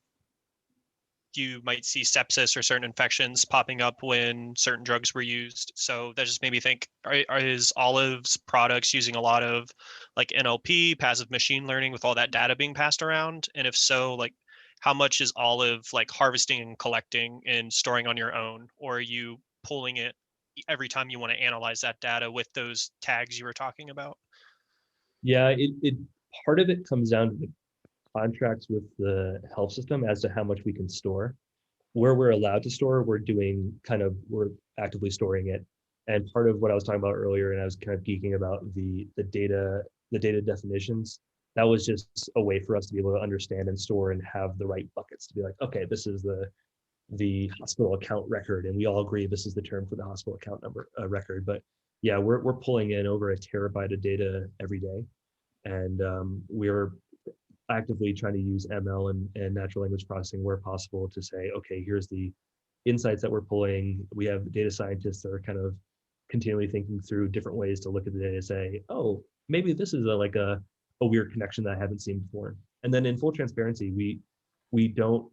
you might see sepsis or certain infections popping up when certain drugs were used. So that just made me think: is Olive's products using a lot of like NLP, passive machine learning, with all that data being passed around? And if so, like how much is Olive like harvesting and collecting and storing on your own, or are you pulling it every time you want to analyze that data with those tags you were talking about? Yeah, it part of it comes down to the contracts with the health system as to how much we can store. Where we're allowed to store, we're actively storing it. And part of what I was talking about earlier, and I was kind of geeking about the data definitions, that was just a way for us to be able to understand and store and have the right buckets to be like, okay, this is the hospital account record, and we all agree this is the term for the hospital account number record. But yeah, we're pulling in over a terabyte of data every day, and we're actively trying to use ML and natural language processing where possible to say, okay, here's the insights that we're pulling. We have data scientists that are kind of continually thinking through different ways to look at the data and say, oh, maybe this is a weird connection that I haven't seen before. And then in full transparency, we don't,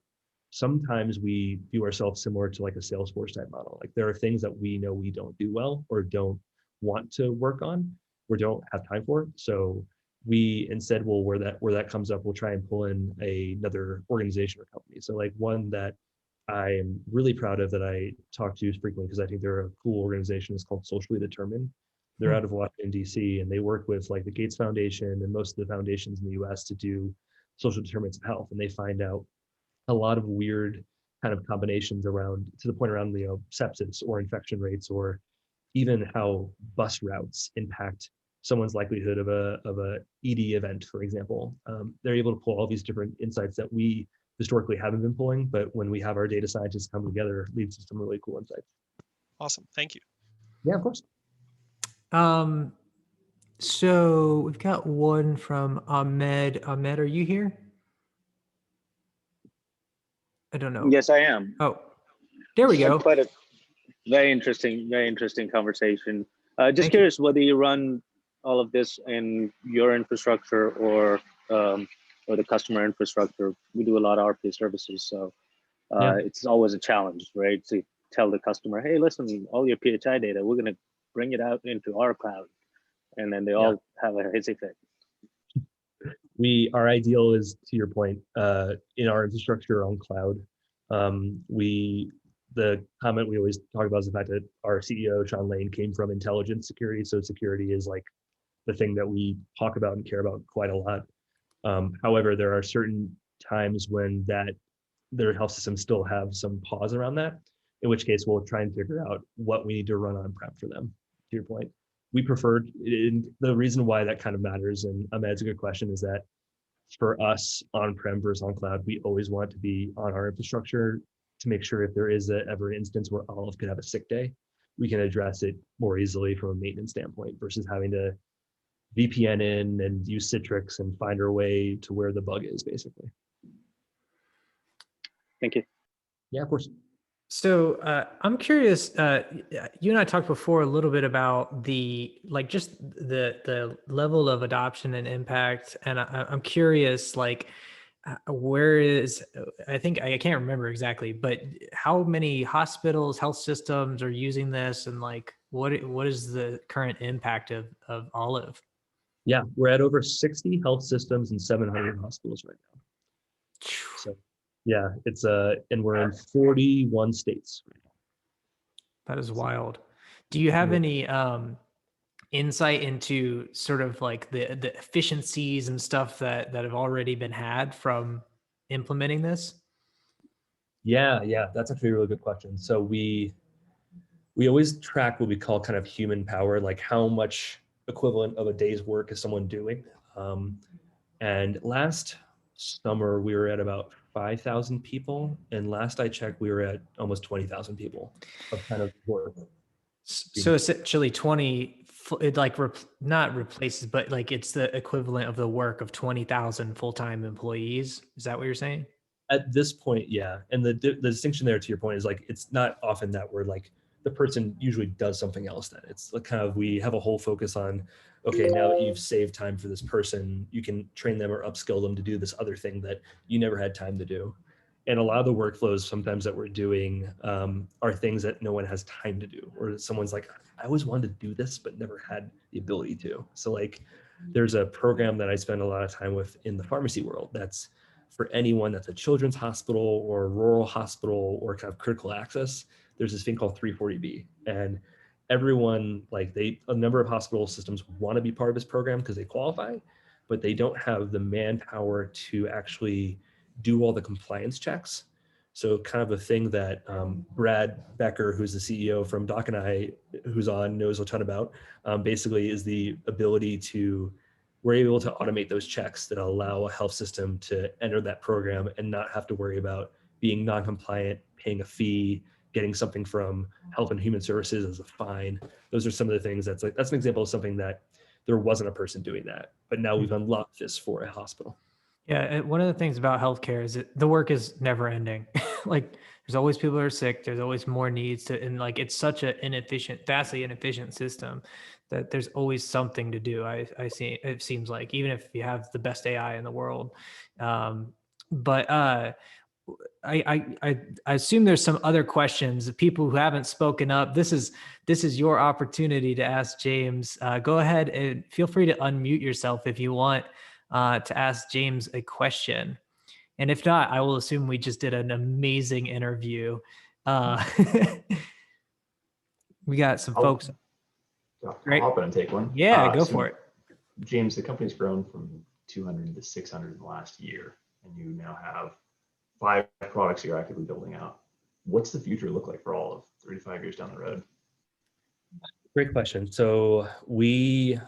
sometimes we view ourselves similar to like a Salesforce type model. Like there are things that we know we don't do well or don't want to work on or don't have time for. So we instead will, where that comes up, we'll try and pull in another organization or company. So like one that I am really proud of that I talk to frequently because I think they're a cool organization is called Socially Determined. They're out of Washington, DC, and they work with like the Gates Foundation and most of the foundations in the US to do social determinants of health. And they find out a lot of weird kind of combinations around, to the point around, sepsis or infection rates, or even how bus routes impact someone's likelihood of a ED event, for example. They're able to pull all these different insights that we historically haven't been pulling, but when we have our data scientists come together, it leads to some really cool insights. Awesome. Thank you. Yeah, of course. So we've got one from Ahmed. Ahmed, are you here? I don't know. Yes, I am. Oh, there we go. Quite a very interesting conversation. Just Thank you. curious whether you run all of this in your infrastructure or the customer infrastructure. We do a lot of RPA services, so it's always a challenge, right? To tell the customer, hey, listen, all your PHI data, we're going to bring it out into our cloud, and then they all have a hissy fit. Our ideal is, to your point, in our infrastructure on cloud. The comment we always talk about is the fact that our CEO, Sean Lane, came from intelligence security. So security is like the thing that we talk about and care about quite a lot. However, there are certain times when their health systems still have some pause around that, in which case we'll try and figure out what we need to run on-prem for them, to your point. We prefer, the reason why that kind of matters, and Ahmed's a good question, is that for us, on-prem versus on cloud, we always want to be on our infrastructure to make sure if there is ever an instance where Olive could have a sick day, we can address it more easily from a maintenance standpoint versus having to VPN in and use Citrix and find our way to where the bug is, basically. Thank you. Yeah, of course. So I'm curious. You and I talked before a little bit about just the level of adoption and impact, and I'm curious, like, where is, I can't remember exactly, but how many hospitals, health systems are using this, and like what is the current impact of Olive? Yeah, we're at over 60 health systems and 700 hospitals right now. So yeah, it's and we're in 41 states. That is wild. Do you have any insight into sort of like the efficiencies and stuff that have already been had from implementing this? Yeah, that's actually a really good question. So we always track what we call kind of human power, like how much equivalent of a day's work is someone doing. And last summer we were at about 5,000 people, and last I checked, we were at almost 20,000 people of kind of work. So essentially 20, it like not replaces, but like it's the equivalent of the work of 20,000 full-time employees. Is that what you're saying? At this point, yeah. And the distinction there, to your point, is like it's not often that we're like the person usually does something else. Then it's like kind of we have a whole focus on, okay, now that you've saved time for this person, you can train them or upskill them to do this other thing that you never had time to do. And a lot of the workflows sometimes that we're doing are things that no one has time to do, or someone's like, I always wanted to do this, but never had the ability to. So like there's a program that I spend a lot of time with in the pharmacy world that's for anyone that's a children's hospital or a rural hospital or kind of critical access. There's this thing called 340B, and everyone, like a number of hospital systems want to be part of this program because they qualify, but they don't have the manpower to actually do all the compliance checks. So kind of a thing that Brad Becker, who's the CEO from Doc and I, who's on, knows a ton about, basically is the ability to, we're able to automate those checks that allow a health system to enter that program and not have to worry about being non-compliant, paying a fee, getting something from Health and Human Services as a fine. Those are some of the things that's an example of something that there wasn't a person doing that, but now we've unlocked this for a hospital. Yeah, one of the things about healthcare is that the work is never ending. Like there's always people that are sick. There's always more needs to, and like it's such an inefficient, vastly inefficient system that there's always something to do. I see. It seems like even if you have the best AI in the world, but I assume there's some other questions. People who haven't spoken up. This is your opportunity to ask James. Go ahead and feel free to unmute yourself if you want. To ask James a question. And if not, I will assume we just did an amazing interview. We got some folks. I'll hop in and take one. Yeah, go for it. James, the company's grown from 200 to 600 in the last year, and you now have 5 products you're actively building out. What's the future look like for all of 3 to 5 years down the road? Great question. So we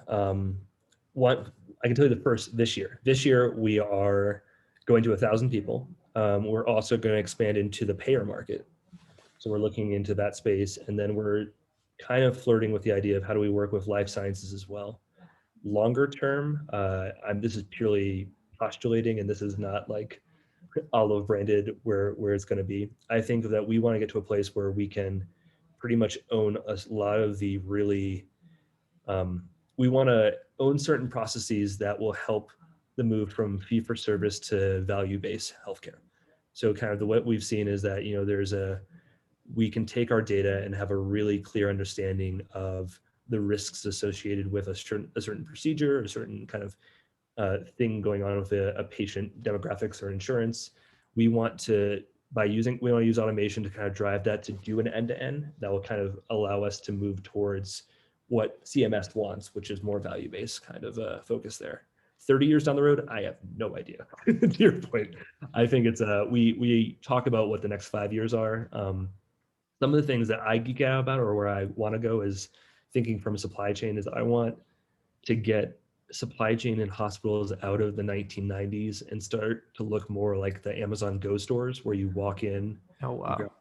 I can tell you this year we are going to 1,000 people. We're also going to expand into the payer market. So we're looking into that space, and then we're kind of flirting with the idea of how do we work with life sciences as well. Longer term, this is purely postulating, and this is not like olive branded where it's going to be. I think that we want to get to a place where we can pretty much own a lot of the really we want to own certain processes that will help the move from fee-for-service to value-based healthcare. So kind of what we've seen is that, we can take our data and have a really clear understanding of the risks associated with a certain procedure, a certain kind of thing going on with a patient demographics or insurance. We want to use automation to kind of drive that to do an end-to-end that will kind of allow us to move towards what CMS wants, which is more value-based kind of focus there. 30 years down the road, I have no idea. To your point, I think it's we talk about what the next 5 years are. Some of the things that I geek out about or where I want to go is thinking from a supply chain is I want to get supply chain in hospitals out of the 1990s and start to look more like the Amazon Go stores where you walk in, oh wow,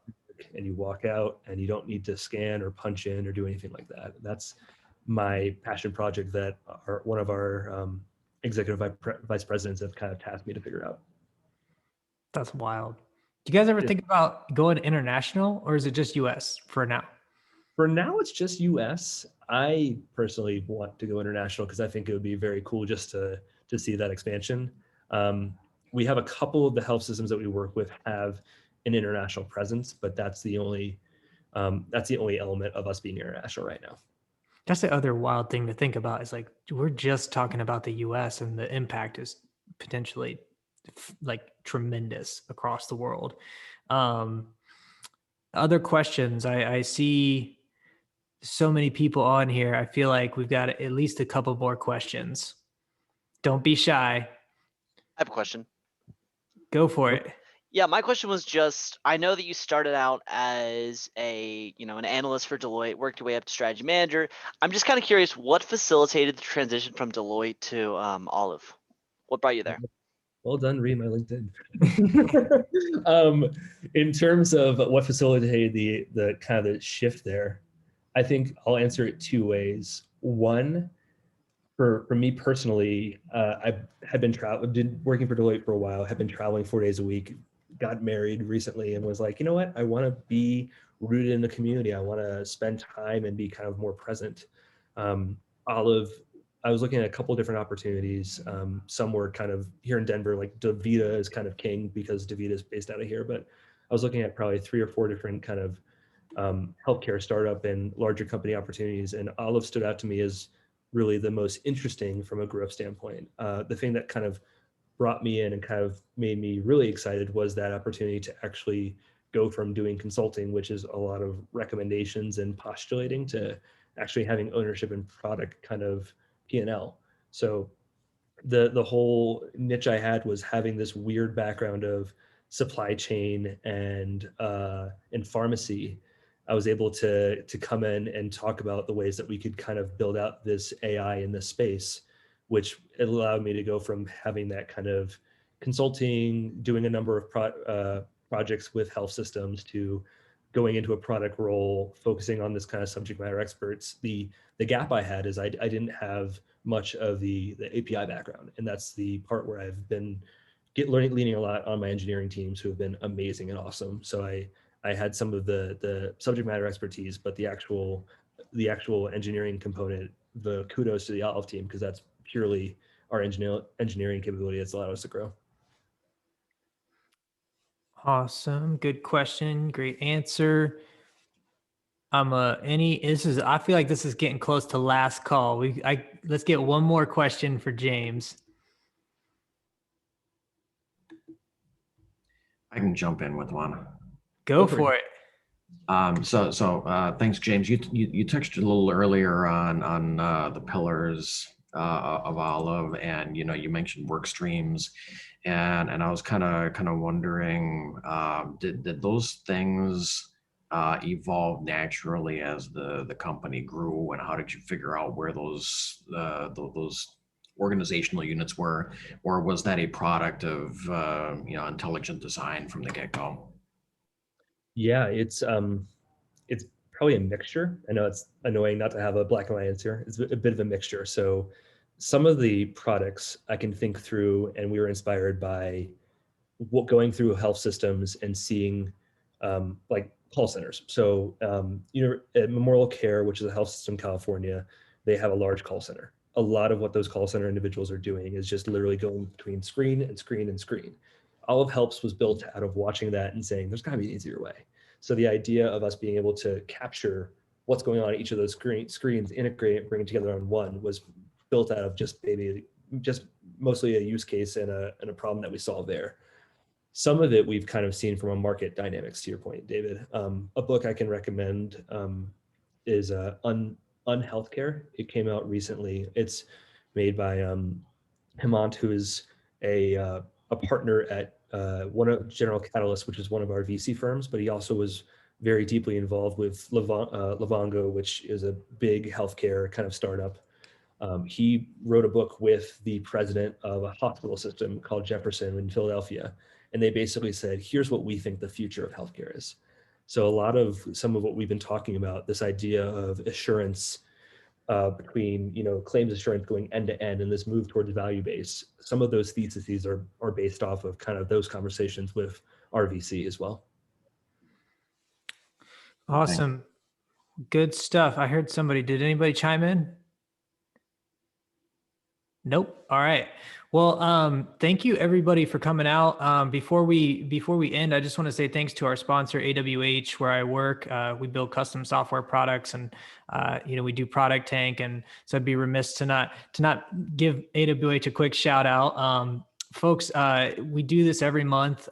and you walk out and you don't need to scan or punch in or do anything like that. That's my passion project that one of our executive vice presidents have kind of tasked me to figure out. That's wild. Do you guys ever think about going international, or is it just US for now? For now, it's just US. I personally want to go international because I think it would be very cool just to see that expansion. We have a couple of the health systems that we work with have an international presence, but that's the only element of us being international right now. That's the other wild thing to think about is like, we're just talking about the US and the impact is potentially like tremendous across the world. Other questions. I see so many people on here. I feel like we've got at least a couple more questions. Don't be shy. I have a question. Go for it. Yeah, my question was just, I know that you started out as an analyst for Deloitte, worked your way up to strategy manager. I'm just kind of curious, what facilitated the transition from Deloitte to Olive? What brought you there? Well done, read my LinkedIn. In terms of what facilitated the kind of the shift there, I think I'll answer it two ways. One, for me personally, I had been working for Deloitte for a while, had been traveling 4 days a week, got married recently, and was like, you know what? I want to be rooted in the community. I want to spend time and be kind of more present. I was looking at a couple different opportunities. Some were kind of here in Denver, like DaVita is kind of king because DaVita is based out of here. But I was looking at probably 3 or 4 different kind of healthcare startup and larger company opportunities, and Olive stood out to me as really the most interesting from a growth standpoint. The thing that kind of brought me in and kind of made me really excited was that opportunity to actually go from doing consulting, which is a lot of recommendations and postulating, to actually having ownership and product kind of P&L. So the whole niche I had was having this weird background of supply chain and pharmacy. I was able to come in and talk about the ways that we could kind of build out this AI in this space, which allowed me to go from having that kind of consulting, doing a number of projects with health systems, to going into a product role, focusing on this kind of subject matter experts. The gap I had is I didn't have much of the API background, and that's the part where I've been leaning a lot on my engineering teams, who have been amazing and awesome. So I had some of the subject matter expertise, but the actual engineering component, the kudos to the Olive team, because that's purely our engineering capability that's allowed us to grow. Awesome. Good question. Great answer. I feel like this is getting close to last call. Let's get one more question for James. I can jump in with one. Go for it. Thanks, James. You touched a little earlier on the pillars of Olive, and you mentioned work streams, and I was kind of wondering, did those things evolve naturally as the company grew, and how did you figure out where those organizational units were, or was that a product of intelligent design from the get-go? Yeah, it's probably a mixture. I know it's annoying not to have a black and white answer. It's a bit of a mixture. So some of the products I can think through, and we were inspired by going through health systems and seeing like call centers. So at Memorial Care, which is a health system in California, they have a large call center. A lot of what those call center individuals are doing is just literally going between screen and screen and screen. Olive Helps was built out of watching that and saying, there's got to be an easier way. So the idea of us being able to capture what's going on at each of those screens, integrate it, bring it together on one, was built out of just mostly a use case and a problem that we solved there. Some of it we've kind of seen from a market dynamics, to your point, David. A book I can recommend is Unhealthcare. It came out recently. It's made by Hemant, who is a partner at one of General Catalyst, which is one of our VC firms, but he also was very deeply involved with Livongo, which is a big healthcare kind of startup. He wrote a book with the president of a hospital system called Jefferson in Philadelphia, and they basically said, here's what we think the future of healthcare is. So some of what we've been talking about, this idea of assurance between claims assurance going end to end, and this move towards value base, some of those theses are based off of kind of those conversations with RVC as well. Awesome. Good stuff. I heard did anybody chime in? Nope. All right. Well, thank you everybody for coming out. Before we end, I just want to say thanks to our sponsor, AWH, where I work. We build custom software products, and we do ProductTank, and so I'd be remiss to not give AWH a quick shout out. Folks, we do this every month.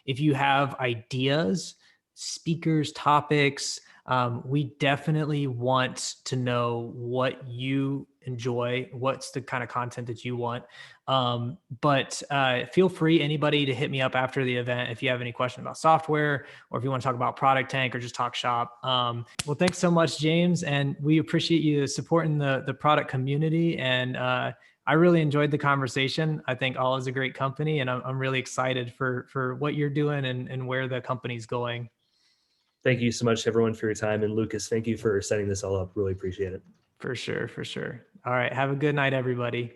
If you have ideas, speakers, topics, we definitely want to know what you enjoy, what's the kind of content that you want. But feel free, anybody, to hit me up after the event if you have any questions about software, or if you want to talk about ProductTank or just talk shop. Well, thanks so much, James. And we appreciate you supporting the product community. And I really enjoyed the conversation. I think Olive is a great company, and I'm really excited for what you're doing and where the company's going. Thank you so much, everyone, for your time. And Lucas, thank you for setting this all up. Really appreciate it. For sure, for sure. All right. Have a good night, everybody.